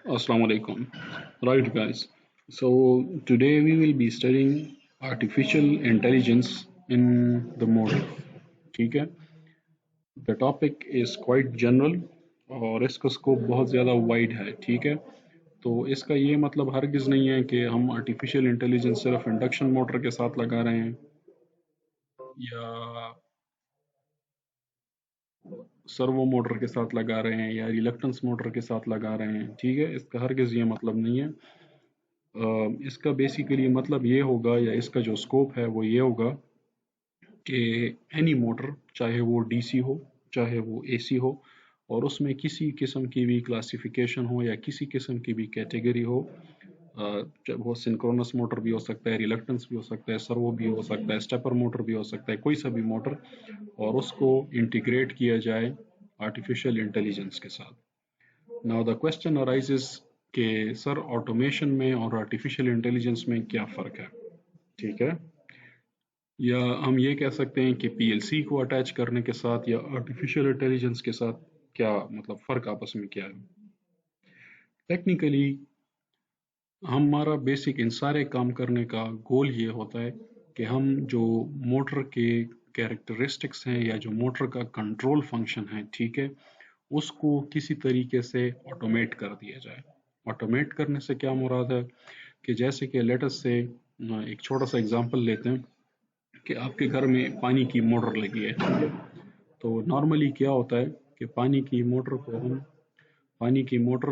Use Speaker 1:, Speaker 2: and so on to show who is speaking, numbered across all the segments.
Speaker 1: Assalamu alaikum. Right, guys. So today we will be studying artificial intelligence in the model. ठीक है. The topic is quite general और इसका scope बहुत ज़्यादा wide है. ठीक है. तो इसका ये मतलब हरगिज़ नहीं है कि हम आर्टिफिशियल इंटेलिजेंस सिर्फ इंडक्शन मोटर के साथ लगा रहे हैं या सर्वो मोटर के साथ लगा रहे हैं या रिलक्टेंस मोटर के साथ लगा रहे हैं. ठीक है. इसका हरगिज़ ये मतलब नहीं है. इसका बेसिकली मतलब ये होगा या इसका जो स्कोप है वो ये होगा कि एनी मोटर चाहे वो डीसी हो चाहे वो एसी हो और उसमें किसी किस्म की भी क्लासिफिकेशन हो या किसी किस्म की भी कैटेगरी हो. वो सिंक्रोनस मोटर भी हो सकता है, रिलक्टेंस भी हो सकता है, सर्वो भी हो सकता है, स्टेपर मोटर भी हो सकता है, कोई सा भी मोटर, और उसको इंटीग्रेट किया जाए आर्टिफिशियल इंटेलिजेंस के साथ. नाउ द क्वेश्चन अराइजेस कि सर ऑटोमेशन में और आर्टिफिशियल इंटेलिजेंस में क्या फ़र्क है. ठीक है. या हम ये कह सकते हैं कि पीएलसी को अटैच करने के साथ या आर्टिफिशियल इंटेलिजेंस के साथ क्या मतलब फ़र्क आपस में क्या है. टेक्निकली हमारा बेसिक इन सारे काम करने का गोल ये होता है कि हम जो मोटर के कैरेक्टरिस्टिक्स हैं या जो मोटर का कंट्रोल फंक्शन है, ठीक है, उसको किसी तरीके से ऑटोमेट कर दिया जाए. ऑटोमेट करने से क्या मुराद है कि जैसे कि लेट अस से एक छोटा सा एग्जांपल लेते हैं कि आपके घर में पानी की मोटर लगी है. ठीक है. तो नॉर्मली क्या होता है कि पानी की मोटर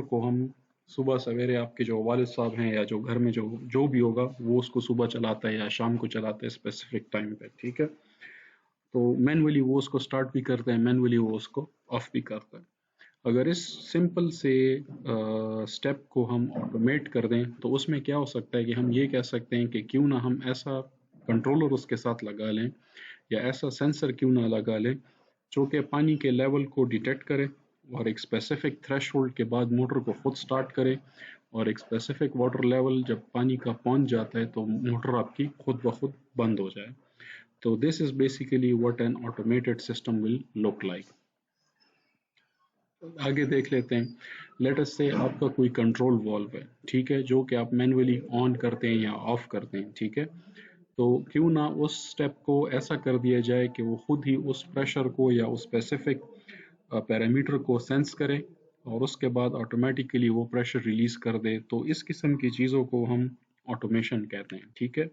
Speaker 1: को हम सुबह सवेरे आपके जो वालिद साहब हैं या जो घर में जो जो भी होगा वो उसको सुबह चलाता है या शाम को चलाता है स्पेसिफिक टाइम पे. ठीक है. तो मैनुअली वो उसको स्टार्ट भी करते हैं, मैनुअली वो उसको ऑफ भी करता है. अगर इस सिंपल से स्टेप को हम ऑटोमेट कर दें तो उसमें क्या हो सकता है कि हम ये कह सकते हैं कि क्यों ना हम ऐसा कंट्रोलर उसके साथ लगा लें या ऐसा सेंसर क्यों ना लगा लें जो कि पानी के लेवल को डिटेक्ट करे और एक स्पेसिफिक थ्रेशोल्ड के बाद मोटर को खुद स्टार्ट करे, और एक स्पेसिफिक वाटर लेवल जब पानी का पहुंच जाता है तो मोटर आपकी खुद ब खुद बंद हो जाए. तो this is basically what an automated system will look like. आगे देख लेते हैं. लेट अस से आपका कोई कंट्रोल वॉल्व है, ठीक है, जो कि आप मैन्युअली ऑन करते हैं या ऑफ करते हैं. ठीक है. तो क्यों ना उस स्टेप को ऐसा कर दिया जाए कि वो खुद ही उस प्रेशर को या उस स्पेसिफिक पैरामीटर को सेंस करे और उसके बाद ऑटोमेटिकली वो प्रेशर रिलीज कर दे. तो इस किस्म की चीज़ों को हम ऑटोमेशन कहते हैं. ठीक है.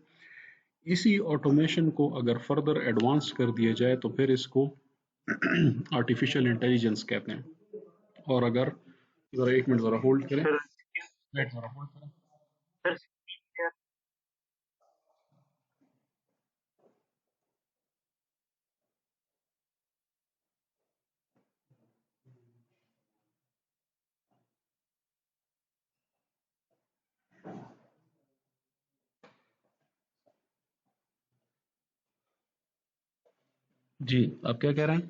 Speaker 1: इसी ऑटोमेशन को अगर फर्दर एडवांस कर दिया जाए तो फिर इसको आर्टिफिशियल इंटेलिजेंस कहते हैं. और अगर ज़रा एक मिनट ज़रा होल्ड करें, वेट ज़रा होल्ड करें. जी आप क्या कह रहे हैं.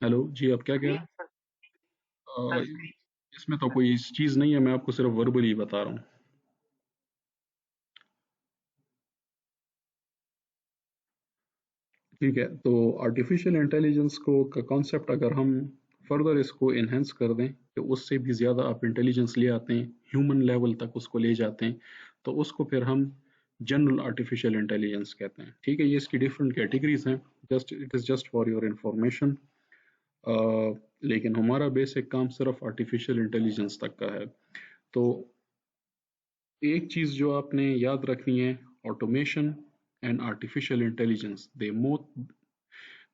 Speaker 1: हेलो जी आप क्या कह रहे हैं. इसमें तो कोई चीज़ नहीं है, मैं आपको सिर्फ वर्बली बता रहा हूँ. ठीक है. तो आर्टिफिशियल इंटेलिजेंस को का कॉन्सेप्ट अगर हम फर्दर इसको इन्हेंस कर दें कि उससे भी ज़्यादा आप इंटेलिजेंस ले आते हैं, ह्यूमन लेवल तक उसको ले जाते हैं, तो उसको फिर हम जनरल आर्टिफिशियल इंटेलिजेंस कहते हैं. ठीक है. ये इसकी डिफरेंट कैटेगरीज हैं. Just it is just for your information. लेकिन हमारा बेसिक काम सिर्फ आर्टिफिशियल इंटेलिजेंस तक का है. तो एक चीज़ जो आपने याद रखनी है, automation and artificial intelligence they both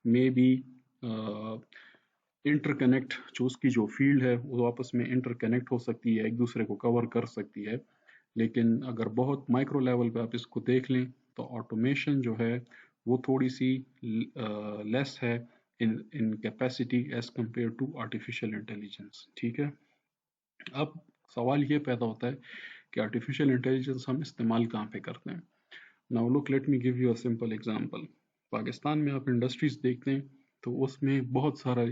Speaker 1: में बी इंटरकनेक्ट. जो उसकी जो फील्ड है वो आपस में इंटरकनेक्ट हो सकती है, एक दूसरे को कवर कर सकती है. लेकिन अगर बहुत माइक्रो लेवल पे आप इसको देख लें तो ऑटोमेशन जो है वो थोड़ी सी लेस है in in capacity as compare to artificial intelligence. ठीक है. अब सवाल ये पैदा होता है कि आर्टिफिशियल इंटेलिजेंस हम इस्तेमाल कहाँ पे करते हैं. Now look, let me give you a simple example. Pakistan में आप इंडस्ट्रीज देखते हैं तो उसमें बहुत सारा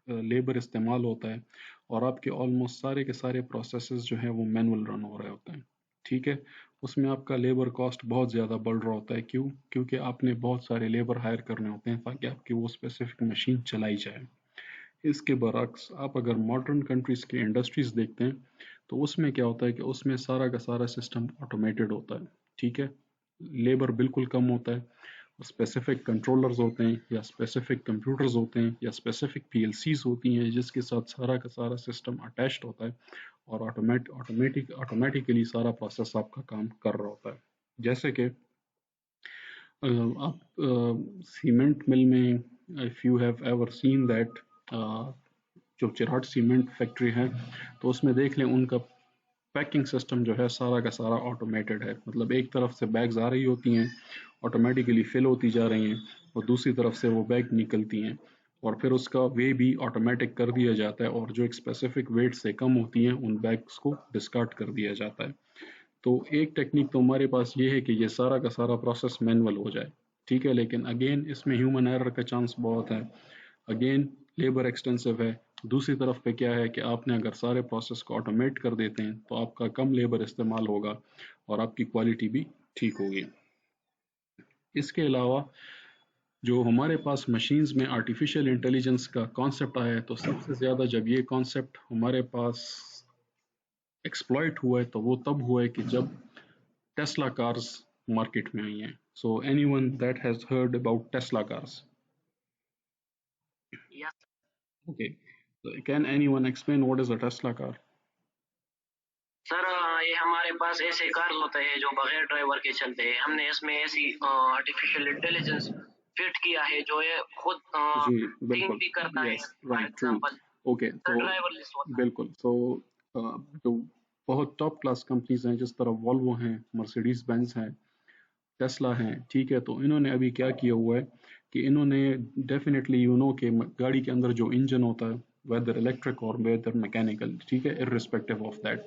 Speaker 1: लेबर इस्तेमाल होता है और आपके ऑलमोस्ट सारे के सारे प्रोसेसेस जो हैं वो मैनुअल रन हो रहे होते हैं. ठीक है. उसमें आपका लेबर कॉस्ट बहुत ज़्यादा बढ़ रहा होता है. क्यों? क्योंकि आपने बहुत सारे लेबर हायर करने होते हैं ताकि आपकी वो स्पेसिफिक मशीन चलाई जाए. इसके बरअक्स आप अगर मॉडर्न कंट्रीज़ की इंडस्ट्रीज़ देखते हैं तो उसमें क्या होता है कि उसमें सारा का सारा सिस्टम ऑटोमेटेड होता है, ठीक है। लेबर बिल्कुल कम होता है, स्पेसिफिक कंट्रोलर्स होते हैं या स्पेसिफिक कंप्यूटर्स होते हैं या स्पेसिफिक पीएलसीज होती हैं जिसके साथ सारा का सारा सिस्टम अटैच्ड होता है और ऑटोमेटिकली सारा प्रोसेस आपका काम कर रहा होता है। जैसे कि आप सीमेंट मिल में, if you have ever seen that, जो चिराट सीमेंट फैक्ट्री है तो उसमें देख लें उनका पैकिंग सिस्टम जो है सारा का सारा ऑटोमेटेड है। मतलब एक तरफ से बैग्स आ रही होती हैं, ऑटोमेटिकली फिल होती जा रही हैं और दूसरी तरफ से वो बैग निकलती हैं और फिर उसका वे भी ऑटोमेटिक कर दिया जाता है और जो एक स्पेसिफिक वेट से कम होती हैं उन बैग्स को डिस्कार्ड कर दिया जाता है। तो एक टेक्निक तो हमारे पास ये है कि ये सारा का सारा प्रोसेस मैनुअल हो जाए, ठीक है, लेकिन अगेन इसमें ह्यूमन एरर का चांस बहुत है, अगेन लेबर एक्सटेंसिव है। दूसरी तरफ पे क्या है कि आपने अगर सारे प्रोसेस को ऑटोमेट कर देते हैं तो आपका कम लेबर इस्तेमाल होगा और आपकी क्वालिटी भी ठीक होगी। इसके अलावा जो हमारे पास मशीन्स में आर्टिफिशियल इंटेलिजेंस का कॉन्सेप्ट आया है तो सबसे ज़्यादा जब ये कॉन्सेप्ट हमारे पास एक्सप्लॉइट हुआ है तो वो तब हुआ है कि जब टेस्ला कार्स मार्केट में आई हैं। So anyone that has heard about Tesla cars?
Speaker 2: Yes
Speaker 1: okay, so can anyone explain what is a Tesla car?
Speaker 2: Sir, ये हमारे पास ऐसे कार होते हैं जो बगैर ड्राइवर के चलते हैं। हमने इसमें ऐसी आर्टिफिशियल इंटेलिजेंस फिट किया है जो ये खुद
Speaker 1: जी
Speaker 2: थिंक
Speaker 1: बिल्कुल,
Speaker 2: भी करता है।
Speaker 1: Yes
Speaker 2: for
Speaker 1: right true.
Speaker 2: Example
Speaker 1: okay
Speaker 2: sir
Speaker 1: तो
Speaker 2: ड्राइवरलेस होता है।
Speaker 1: बिल्कुल, सो जो बहुत टॉप क्लास कंपनीज हैं जिस तरह वॉल्वो हैं, मर्सिडीज बेंज हैं, टेस्ला हैं, ठीक है, तो इन्होंने अभी क्या किया हुआ है कि इन्होंने डेफिनेटली यू नो कि गाड़ी के अंदर जो इंजन होता है वेदर इलेक्ट्रिक और वेदर मैकेनिकल, ठीक है, इर्रिस्पेक्टिव ऑफ दैट,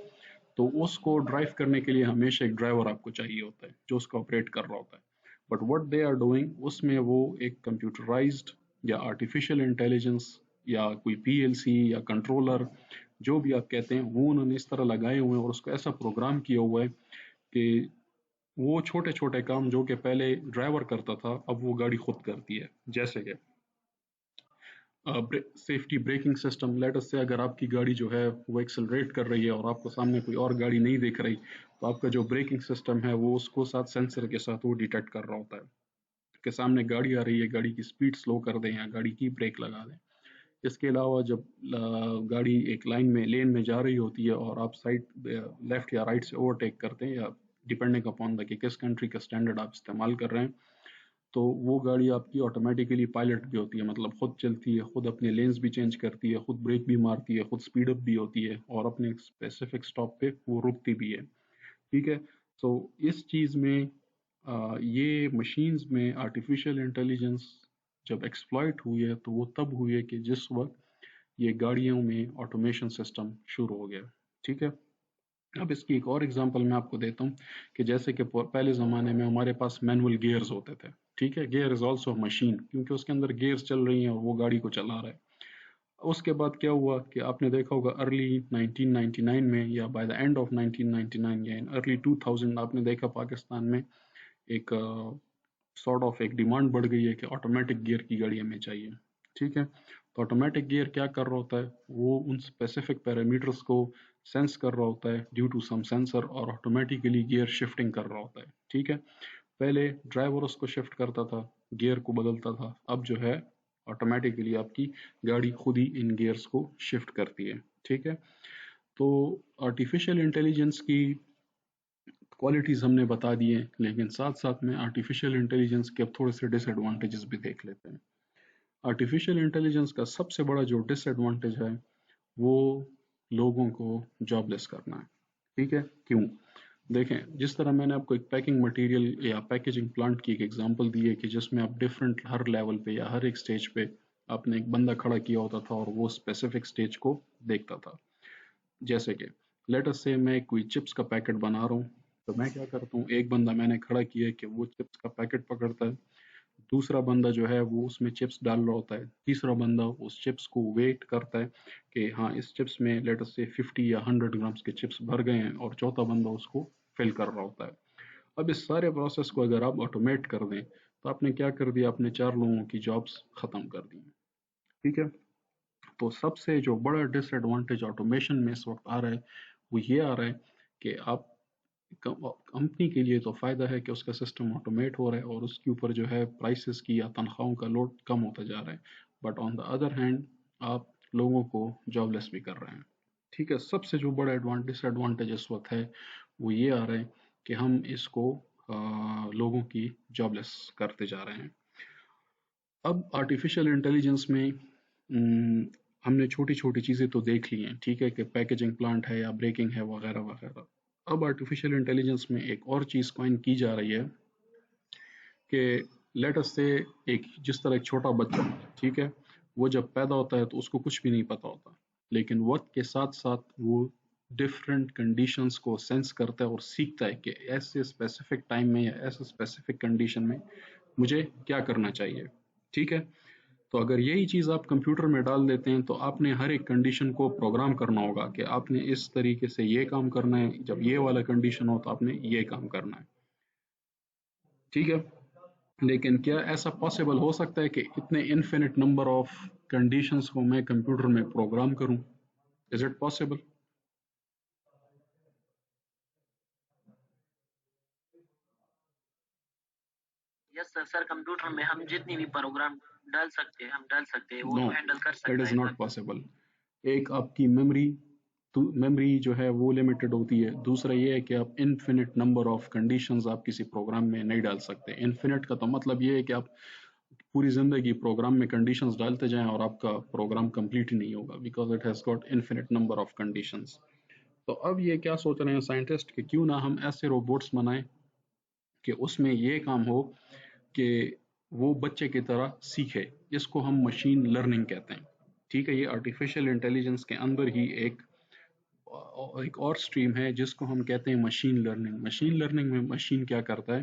Speaker 1: तो उसको ड्राइव करने के लिए हमेशा एक ड्राइवर आपको चाहिए होता है जो उसको ऑपरेट कर रहा होता है। But what they are doing उसमें वो एक कंप्यूटराइज्ड या आर्टिफिशियल इंटेलिजेंस या कोई पीएलसी या कंट्रोलर जो भी आप कहते हैं वो उन्होंने इस तरह लगाए हुए हैं और उसको ऐसा प्रोग्राम किया हुआ है कि वो छोटे छोटे काम जो कि पहले ड्राइवर करता था अब वो गाड़ी खुद करती है। जैसे कि safety braking system, late us से अगर आपकी गाड़ी जो है वो एक्सेलरेट कर रही है और आपको सामने कोई और गाड़ी नहीं दिख रही तो आपका जो ब्रेकिंग सिस्टम है वो उसको साथ सेंसर के साथ वो डिटेक्ट कर रहा होता है कि सामने गाड़ी आ रही है, गाड़ी की स्पीड स्लो कर दें या गाड़ी की ब्रेक लगा दें। इसके अलावा जब गाड़ी एक लाइन में लेन में जा रही होती है और आप साइड लेफ्ट या राइट से ओवरटेक करते हैं या डिपेंडिंग अपॉन द कि किस कंट्री का स्टैंडर्ड आप इस्तेमाल कर रहे हैं, तो वो गाड़ी आपकी ऑटोमेटिकली पायलट भी होती है, मतलब खुद चलती है, खुद अपने लेन्स भी चेंज करती है, खुद ब्रेक भी मारती है, खुद स्पीड अप भी होती है और अपने स्पेसिफिक स्टॉप पे वो रुकती भी है, ठीक है। सो इस चीज़ में ये मशीन्स में आर्टिफिशियल इंटेलिजेंस जब एक्सप्लॉइट हुई है तो वो तब हुई है कि जिस वक्त ये गाड़ियों में ऑटोमेशन सिस्टम शुरू हो गया, ठीक है। अब इसकी एक और एग्जांपल मैं आपको देता हूँ कि जैसे कि पहले ज़माने में हमारे पास मैनुअल गियर्स होते थे, ठीक है, गियर इज ऑल्सो मशीन क्योंकि उसके अंदर गियर्स चल रही हैं और वो गाड़ी को चला रहा है। उसके बाद क्या हुआ कि आपने देखा होगा अर्ली 1999 में या बाय द एंड ऑफ 1999 या इन अर्ली 2000 आपने देखा पाकिस्तान में एक सॉर्ट ऑफ एक डिमांड बढ़ गई है कि ऑटोमेटिक गियर की गाड़ी हमें चाहिए, ठीक है। तो ऑटोमेटिक गियर क्या कर रहा होता है, वो उन स्पेसिफिक पैरामीटर्स को सेंस कर रहा होता है ड्यू टू सम सेंसर और ऑटोमेटिकली गियर शिफ्टिंग कर रहा होता है, ठीक है। पहले ड्राइवर उसको शिफ्ट करता था, गियर को बदलता था, अब जो है ऑटोमेटिकली आपकी गाड़ी खुद ही इन गियर्स को शिफ्ट करती है, ठीक है। तो आर्टिफिशियल इंटेलिजेंस की क्वालिटीज़ हमने बता दी हैं लेकिन साथ साथ में आर्टिफिशियल इंटेलिजेंस के अब थोड़े से डिसएडवांटेजेस भी देख लेते हैं। आर्टिफिशियल इंटेलिजेंस का सबसे बड़ा जो डिसएडवांटेज है वो लोगों को जॉबलेस करना है, ठीक है। क्यों? देखें, जिस तरह मैंने आपको एक पैकिंग मटेरियल या पैकेजिंग प्लांट की एक एग्जांपल दी है कि जिसमें आप डिफरेंट हर लेवल पे या हर एक स्टेज पे आपने एक बंदा खड़ा किया होता था और वो स्पेसिफिक स्टेज को देखता था। जैसे कि लेट अस से मैं कोई चिप्स का पैकेट बना रहा हूँ तो मैं क्या करता हूँ, एक बंदा मैंने खड़ा किया है कि वो चिप्स का पैकेट पकड़ता है, दूसरा बंदा जो है वो उसमें चिप्स डाल रहा होता है, तीसरा बंदा उस चिप्स को वेट करता है कि हाँ इस चिप्स में लेट अस से 50 या 100 ग्राम्स के चिप्स भर गए हैं और चौथा बंदा उसको फिल कर रहा होता है। अब इस सारे प्रोसेस को अगर आप ऑटोमेट कर दें तो आपने क्या कर दिया, आपने 4 लोगों की जॉब्स खत्म कर दी, ठीक है। तो सबसे जो बड़ा डिसएडवांटेज ऑटोमेशन में इस वक्त आ रहा है वो ये आ रहा है कि आप कंपनी के लिए तो फ़ायदा है कि उसका सिस्टम ऑटोमेट हो रहा है और उसके ऊपर जो है प्राइसेस की या तनख्वाहों का लोड कम होता जा रहा है, but on the other hand आप लोगों को जॉबलेस भी कर रहे हैं। ठीक है, सबसे जो बड़ा डिसएडवांटेज इस वक्त है वो ये आ रहा है कि हम इसको लोगों की जॉबलेस करते जा रहे हैं। अब आर्टिफिशियल इंटेलिजेंस में हमने छोटी छोटी चीज़ें तो देख ली हैं, ठीक है, कि पैकेजिंग प्लांट है या ब्रेकिंग है वगैरह वगैरह। अब आर्टिफिशियल इंटेलिजेंस में एक और चीज़ कॉइन की जा रही है कि लेट अस से एक जिस तरह एक छोटा बच्चा, ठीक है, वो जब पैदा होता है तो उसको कुछ भी नहीं पता होता, लेकिन वक्त के साथ साथ वो डिफरेंट कंडीशंस को सेंस करता है और सीखता है कि ऐसे स्पेसिफिक टाइम में या ऐसे स्पेसिफिक कंडीशन में मुझे क्या करना चाहिए। ठीक है, तो अगर यही चीज़ आप कंप्यूटर में डाल देते हैं तो आपने हर एक कंडीशन को प्रोग्राम करना होगा कि आपने इस तरीके से ये काम करना है, जब ये वाला कंडीशन हो तो आपने ये काम करना है। ठीक है, लेकिन क्या ऐसा पॉसिबल हो सकता है कि इतने इन्फिनिट नंबर ऑफ कंडीशंस को मैं कंप्यूटर में प्रोग्राम करूं? Is it possible?
Speaker 2: Yes sir, sir computer में हम जितनी भी प्रोग्राम डाल सकते हैं, हम डाल सकते हैं, वो
Speaker 1: नो,
Speaker 2: तो हैंडल कर
Speaker 1: इट
Speaker 2: सकता
Speaker 1: इज़
Speaker 2: है
Speaker 1: नॉट
Speaker 2: सर।
Speaker 1: पॉसिबल। एक आपकी मेमोरी जो है वो लिमिटेड होती है, दूसरा ये है कि आप इन्फिनिट नंबर ऑफ कंडीशंस आप किसी प्रोग्राम में नहीं डाल सकते। इन्फिनिट का तो मतलब ये है कि आप पूरी ज़िंदगी प्रोग्राम में कंडीशंस डालते जाएं और आपका प्रोग्राम कंप्लीट ही नहीं होगा, because it has got infinite number of conditions. तो अब ये क्या सोच रहे हैं साइंटिस्ट कि क्यों ना हम ऐसे रोबोट्स बनाएं कि उसमें ये काम हो कि वो बच्चे की तरह सीखे। इसको हम मशीन लर्निंग कहते हैं। ठीक है, ये आर्टिफिशियल इंटेलिजेंस के अंदर ही एक और स्ट्रीम है जिसको हम कहते हैं मशीन लर्निंग। मशीन लर्निंग में मशीन क्या करता है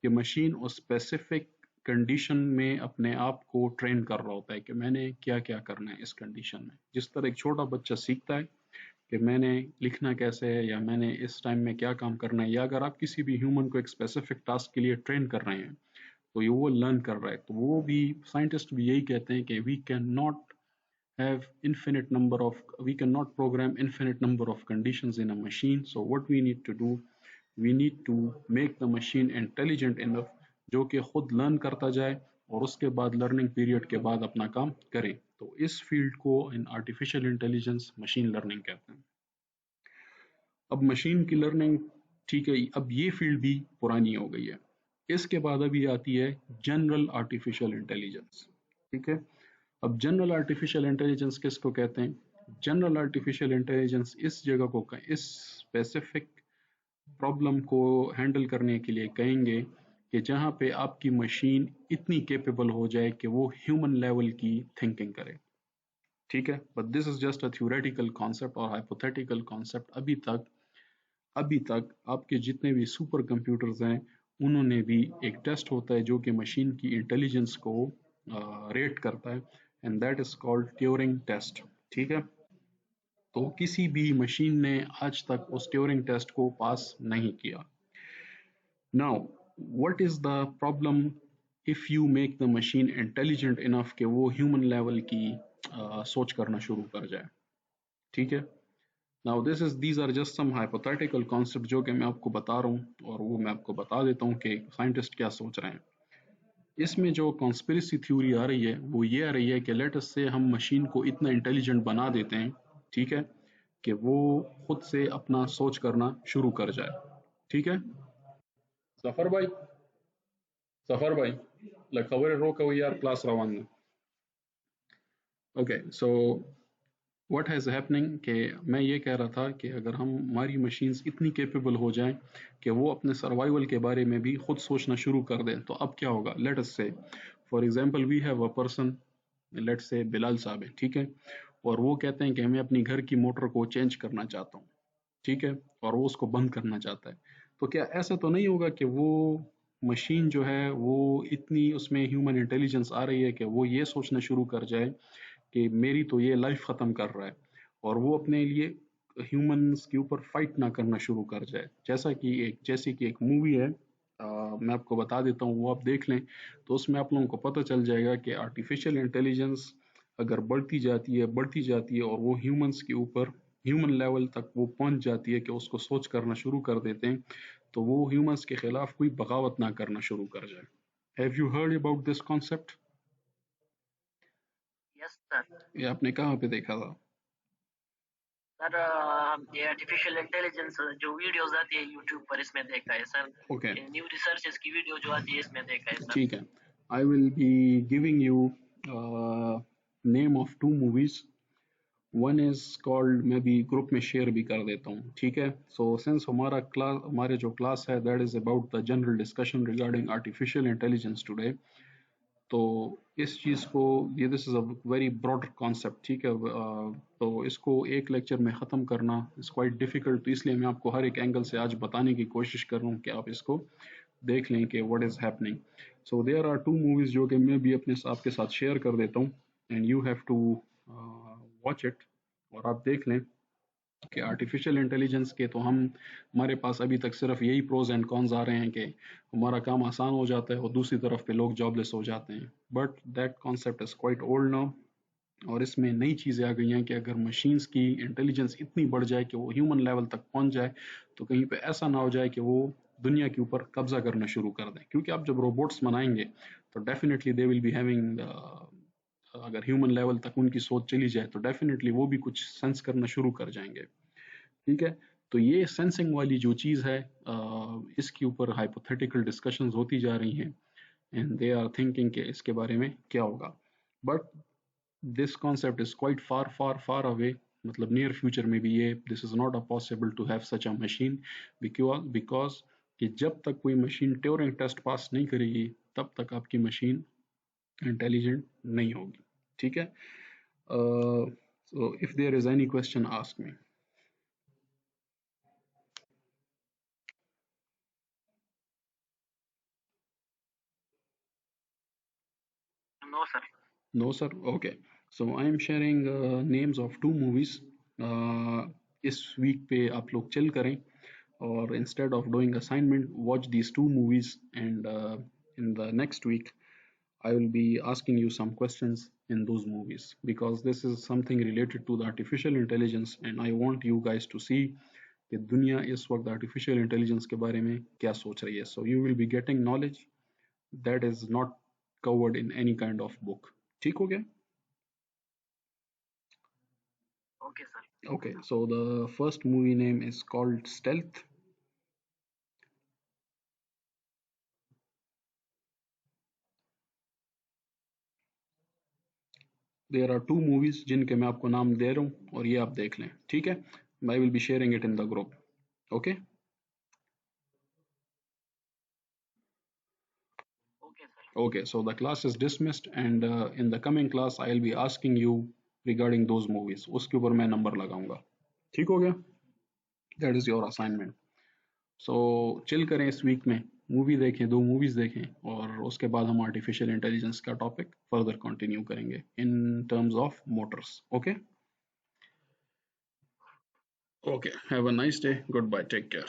Speaker 1: कि मशीन उस स्पेसिफिक कंडीशन में अपने आप को ट्रेन कर रहा होता है कि मैंने क्या क्या करना है इस कंडीशन में। जिस तरह एक छोटा बच्चा सीखता है कि मैंने लिखना कैसे है या मैंने इस टाइम में क्या काम करना है, या अगर आप किसी भी ह्यूमन को एक स्पेसिफिक टास्क के लिए ट्रेन कर रहे हैं तो ये वो लर्न कर रहा है। तो वो भी साइंटिस्ट भी यही कहते हैं कि we cannot program infinite number of conditions in a machine. So what we need to do, we need to make the machine intelligent enough जो कि खुद लर्न करता जाए और उसके बाद लर्निंग पीरियड के बाद अपना काम करे। तो इस फील्ड को in artificial intelligence machine learning कहते हैं। अब मशीन की लर्निंग, ठीक है, अब ये फील्ड भी पुरानी हो गई है। इसके बाद अभी आती है जनरल आर्टिफिशियल इंटेलिजेंस। ठीक है, अब जनरल आर्टिफिशियल इंटेलिजेंस किसको कहते हैं? जनरल आर्टिफिशियल इंटेलिजेंस इस जगह को, इस स्पेसिफिक प्रॉब्लम को हैंडल करने के लिए कहेंगे कि जहाँ पे आपकी मशीन इतनी कैपेबल हो जाए कि वो ह्यूमन लेवल की थिंकिंग करे। ठीक है, but this is just a theoretical concept और हाइपोथेटिकल कॉन्सेप्ट। अभी तक आपके जितने भी सुपर कंप्यूटर्स हैं उन्होंने भी एक टेस्ट होता है जो कि मशीन की इंटेलिजेंस को रेट करता है, and that is called Turing test. ठीक है, तो किसी भी मशीन ने आज तक उस ट्यूरिंग टेस्ट को पास नहीं किया। Now what is the problem if you make the machine intelligent enough कि वो ह्यूमन लेवल की सोच करना शुरू कर जाए। ठीक है, now these are just some hypothetical concept जो कि मैं आपको बता रहा हूँ, और वो मैं आपको बता देता हूँ कि साइंटिस्ट क्या सोच रहे हैं। इसमें जो कॉन्स्पिरेसी थ्योरी आ रही है वो ये आ रही है कि लेट अस से हम मशीन को इतना इंटेलिजेंट बना देते हैं, ठीक है, कि वो खुद से अपना सोच करना शुरू कर जाए। ठीक है, सफर भाई, सफर भाई, खबर रोक हुई यार क्लास रवान। Okay, so what has happening कि मैं ये कह रहा था कि अगर हमारी मशीन्स इतनी कैपेबल हो जाएं कि वो अपने सर्वाइवल के बारे में भी खुद सोचना शुरू कर दें तो अब क्या होगा? Let us say for example we have a person, let say Bilal साहब है, ठीक है, और वो कहते हैं कि मैं अपनी घर की मोटर को चेंज करना चाहता हूँ। ठीक है, और वो उसको बंद करना चाहता है। तो क्या ऐसा तो नहीं होगा कि वो मशीन जो है वो इतनी उसमें ह्यूमन इंटेलिजेंस आ रही है कि वो ये सोचना शुरू कर जाए कि मेरी तो ये लाइफ ख़त्म कर रहा है, और वो अपने लिए ह्यूमंस के ऊपर फाइट ना करना शुरू कर जाए। जैसे कि एक मूवी है, मैं आपको बता देता हूँ, वो आप देख लें तो उसमें आप लोगों को पता चल जाएगा कि आर्टिफिशियल इंटेलिजेंस अगर बढ़ती जाती है और वो ह्यूमंस के ऊपर ह्यूमन लेवल तक वो पहुंच जाती है कि उसको सोच करना शुरू कर देते हैं, तो वो ह्यूमंस के खिलाफ कोई बगावत ना करना शुरू कर जाए. Have you heard about this concept?
Speaker 2: Yes sir.
Speaker 1: ये आपने कहाँ पे देखा था?
Speaker 2: सर ये आर्टिफिशियल इंटेलिजेंस जो वीडियोस आती है यूट्यूब पर, इसमें देखा है सर.
Speaker 1: ओके,
Speaker 2: ये न्यू रिसर्चेस की वीडियो जो आती है इसमें देखा है सर.
Speaker 1: ठीक है. I will be giving you name of two movies. One is called, मैं भी ग्रुप में शेयर भी कर देता हूँ, ठीक है. सो सिंस हमारे जो क्लास है that is about the general discussion regarding artificial intelligence today, तो इस चीज़ को, ये this is a very broader concept, ठीक है. तो इसको एक लेक्चर में ख़त्म करना इज़ क्वाइट डिफ़िकल्ट, तो इसलिए मैं आपको हर एक एंगल से आज बताने की कोशिश कर रहा हूँ कि आप इसको देख लें कि what is happening. So there are two movies जो कि मैं भी अपने आपके साथ शेयर कर देता हूँ, and you have to watch it, और आप देख लें कि आर्टिफिशियल इंटेलिजेंस के तो हमारे पास अभी तक सिर्फ यही प्रोज एंड कॉन्स आ रहे हैं कि हमारा काम आसान हो जाता है और दूसरी तरफ पे लोग जॉबलेस हो जाते हैं. But that concept is quite old now, और इसमें नई चीज़ें आ गई हैं कि अगर मशीन्स की इंटेलिजेंस इतनी बढ़ जाए कि वो ह्यूमन लेवल तक पहुंच जाए, तो कहीं पे ऐसा ना हो जाए कि वो दुनिया के ऊपर कब्जा करना शुरू कर दें. क्योंकि आप जब रोबोट्स बनाएंगे तो definitely they will be having, अगर ह्यूमन लेवल तक उनकी सोच चली जाए तो डेफिनेटली वो भी कुछ सेंस करना शुरू कर जाएंगे, ठीक है. तो ये सेंसिंग वाली जो चीज़ है, इसके ऊपर हाइपोथेटिकल डिस्कशंस होती जा रही हैं, एंड दे आर थिंकिंग कि इसके बारे में क्या होगा. But this concept is quite far far far away, मतलब नियर फ्यूचर में भी ये this is not a possible to have such a machine, because कि जब तक कोई मशीन ट्यूरिंग टेस्ट पास नहीं करेगी तब तक आपकी मशीन इंटेलिजेंट नहीं होगी, ठीक है. So if there is any question ask me.
Speaker 2: No sir.
Speaker 1: No, sir. Okay. So I am sharing names of two movies. इस वीक पे आप लोग चिल करें, और instead of doing assignment, watch these two movies, and in the next week I will be asking you some questions in those movies, because this is something related to the artificial intelligence, and I want you guys to see कि दुनिया इस वक्त artificial intelligence के बारे में क्या सोच रही है. So you will be getting knowledge that is not covered in any kind of book. ठीक हो गया?
Speaker 2: Okay sir.
Speaker 1: Okay, so the first movie name is called Stealth. There are two movies जिनके मैं आपको नाम दे रहा हूँ और ये आप देख लें, ठीक है. I will be sharing it in the group. Okay?
Speaker 2: Okay sir.
Speaker 1: Okay, so the class is dismissed, and in the coming class I'll be asking you regarding those movies. उसके ऊपर मैं नंबर लगाऊंगा. ठीक हो गया? That is your
Speaker 2: okay sir.
Speaker 1: assignment. So chill करें इस week में, मूवी देखें, दो मूवीज देखें, और उसके बाद हम आर्टिफिशियल इंटेलिजेंस का टॉपिक फर्दर कंटिन्यू करेंगे in terms of motors. Okay, okay, have a nice day, goodbye, take care.